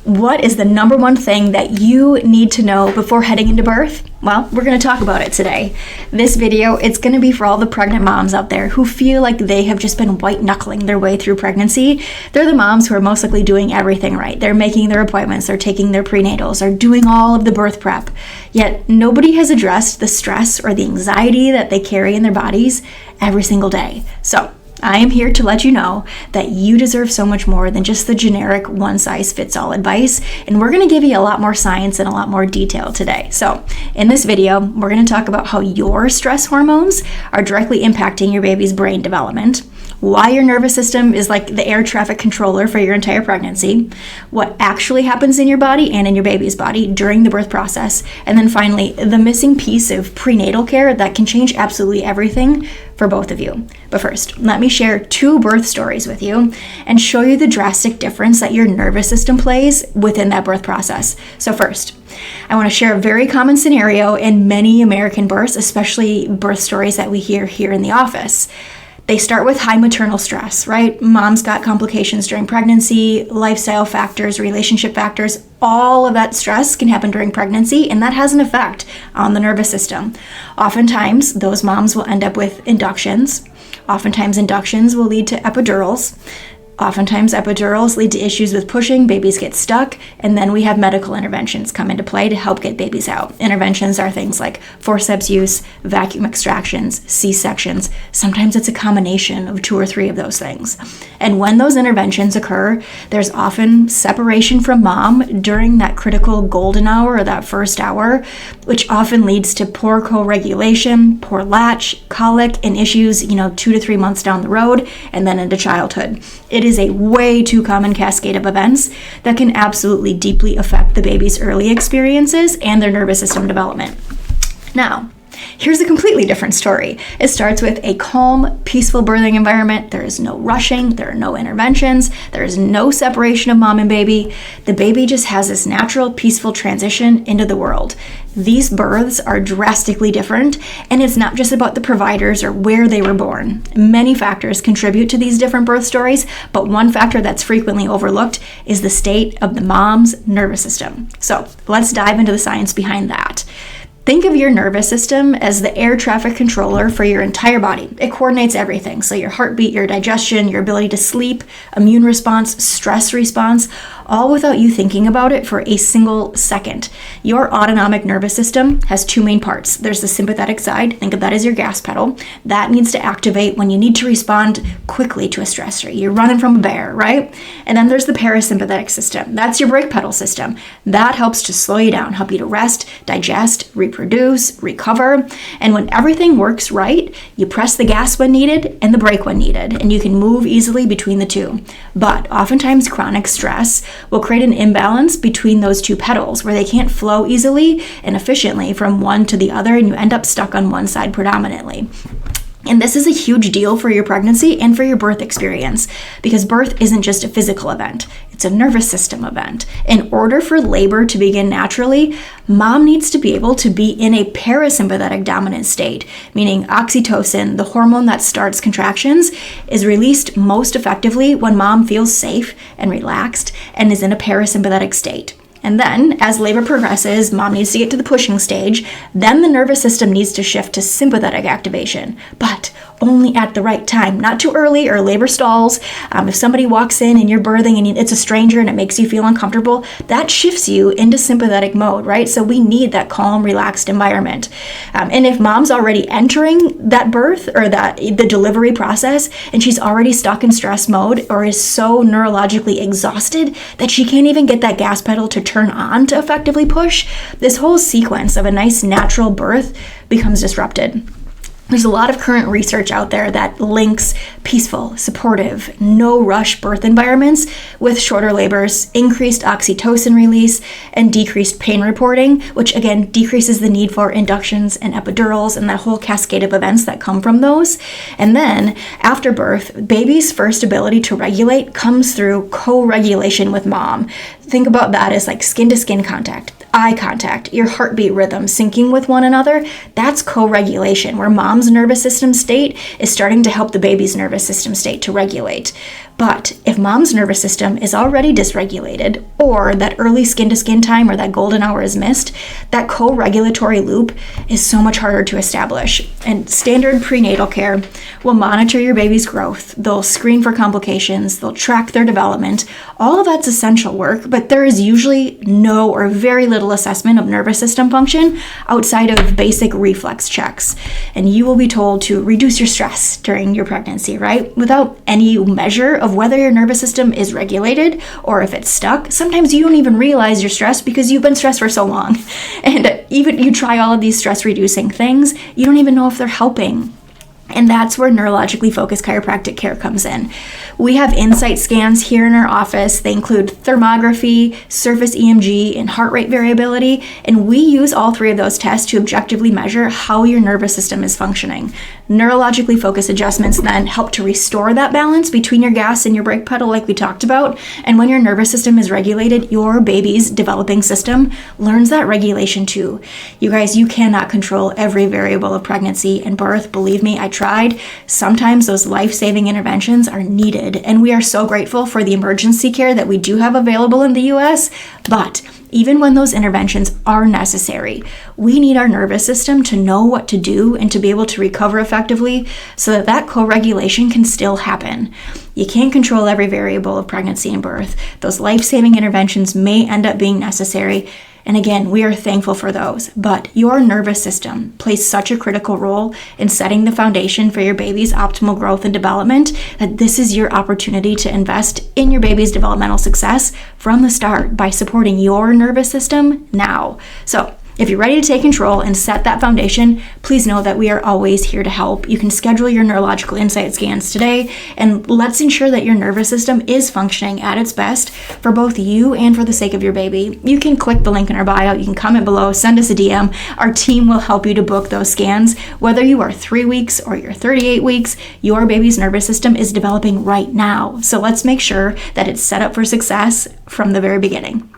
What is the number one thing that you need to know before heading into birth? Well, we're going to talk about it today. This video, it's going to be for all the pregnant moms out there who feel like they have just been white-knuckling their way through pregnancy. They're the moms who are most likely doing everything right. They're making their appointments, they're taking their prenatals, they're doing all of the birth prep. Yet nobody has addressed the stress or the anxiety that they carry in their bodies every single day. So I am here to let you know that you deserve so much more than just the generic one-size-fits-all advice, and we're going to give you a lot more science and a lot more detail today. So in this video, we're going to talk about how your stress hormones are directly impacting your baby's brain development, why your nervous system is like the air traffic controller for your entire pregnancy, what actually happens in your body and in your baby's body during the birth process, and then finally, the missing piece of prenatal care that can change absolutely everything for both of you. But first, let me share 2 birth stories with you and show you the drastic difference that your nervous system plays within that birth process. So first, I want to share a very common scenario in many American births, especially birth stories that we hear here in the office. They start with high maternal stress, right? Mom's got complications during pregnancy, lifestyle factors, relationship factors, all of that stress can happen during pregnancy, and that has an effect on the nervous system. Oftentimes, those moms will end up with inductions. Oftentimes, inductions will lead to epidurals. Oftentimes, epidurals lead to issues with pushing, babies get stuck, and then we have medical interventions come into play to help get babies out. Interventions are things like forceps use, vacuum extractions, C-sections. Sometimes it's a combination of 2 or 3 of those things. And when those interventions occur, there's often separation from mom during that critical golden hour or that first hour, which often leads to poor co-regulation, poor latch, colic, and issues, 2 to 3 months down the road, and then into childhood. It is a way too common cascade of events that can absolutely deeply affect the baby's early experiences and their nervous system development. Now, here's a completely different story. It starts with a calm, peaceful birthing environment. There is no rushing, there are no interventions, there is no separation of mom and baby. The baby just has this natural, peaceful transition into the world. These births are drastically different, and it's not just about the providers or where they were born. Many factors contribute to these different birth stories, but one factor that's frequently overlooked is the state of the mom's nervous system. So let's dive into the science behind that. Think of your nervous system as the air traffic controller for your entire body. It coordinates everything. So your heartbeat, your digestion, your ability to sleep, immune response, stress response, all without you thinking about it for a single second. Your autonomic nervous system has 2 main parts. There's the sympathetic side. Think of that as your gas pedal. That needs to activate when you need to respond quickly to a stressor. You're running from a bear, right? And then there's the parasympathetic system. That's your brake pedal system. That helps to slow you down, help you to rest, digest, reproduce, recover. And when everything works right, you press the gas when needed and the brake when needed, and you can move easily between the 2. But oftentimes chronic stress will create an imbalance between those 2 pedals where they can't flow easily and efficiently from one to the other, and you end up stuck on one side predominantly. And this is a huge deal for your pregnancy and for your birth experience, because birth isn't just a physical event, it's a nervous system event. In order for labor to begin naturally, mom needs to be able to be in a parasympathetic dominant state, meaning oxytocin, the hormone that starts contractions, is released most effectively when mom feels safe and relaxed and is in a parasympathetic state. And then, as labor progresses, mom needs to get to the pushing stage. Then the nervous system needs to shift to sympathetic activation, but only at the right time, not too early or labor stalls. If somebody walks in and you're birthing and it's a stranger and it makes you feel uncomfortable, that shifts you into sympathetic mode, right? So we need that calm, relaxed environment. And if mom's already entering that birth or the delivery process and she's already stuck in stress mode or is so neurologically exhausted that she can't even get that gas pedal to turn on to effectively push, this whole sequence of a nice natural birth becomes disrupted. There's a lot of current research out there that links peaceful, supportive, no-rush birth environments with shorter labors, increased oxytocin release, and decreased pain reporting, which again decreases the need for inductions and epidurals and that whole cascade of events that come from those. And then after birth, baby's first ability to regulate comes through co-regulation with mom. Think about that as like skin-to-skin contact, eye contact, your heartbeat rhythm syncing with one another. That's co-regulation, where mom's nervous system state is starting to help the baby's nervous system state to regulate. But if mom's nervous system is already dysregulated, or that early skin-to-skin time or that golden hour is missed, that co-regulatory loop is so much harder to establish. And standard prenatal care will monitor your baby's growth. They'll screen for complications. They'll track their development. All of that's essential work, but there is usually no or very little assessment of nervous system function outside of basic reflex checks. And you will be told to reduce your stress during your pregnancy, right? Without any measure of whether your nervous system is regulated or if it's stuck. Sometimes you don't even realize you're stressed because you've been stressed for so long. And even you try all of these stress reducing things, you don't even know if they're helping. And that's where neurologically focused chiropractic care comes in. We have insight scans here in our office. They include thermography, surface EMG, and heart rate variability. And we use all three of those tests to objectively measure how your nervous system is functioning. Neurologically focused adjustments then help to restore that balance between your gas and your brake pedal like we talked about. And when your nervous system is regulated, your baby's developing system learns that regulation too. You guys, you cannot control every variable of pregnancy and birth. Believe me, I tried. Sometimes those life-saving interventions are needed, and we are so grateful for the emergency care that we do have available in the US. But even when those interventions are necessary, we need our nervous system to know what to do and to be able to recover effectively so that that co-regulation can still happen. You can't control every variable of pregnancy and birth. Those life-saving interventions may end up being necessary. And again, we are thankful for those, but your nervous system plays such a critical role in setting the foundation for your baby's optimal growth and development that this is your opportunity to invest in your baby's developmental success from the start by supporting your nervous system now. So if you're ready to take control and set that foundation, please know that we are always here to help. You can schedule your neurological insight scans today, and let's ensure that your nervous system is functioning at its best for both you and for the sake of your baby. You can click the link in our bio, you can comment below, send us a DM. Our team will help you to book those scans. Whether you are 3 weeks or you're 38 weeks, your baby's nervous system is developing right now. So let's make sure that it's set up for success from the very beginning.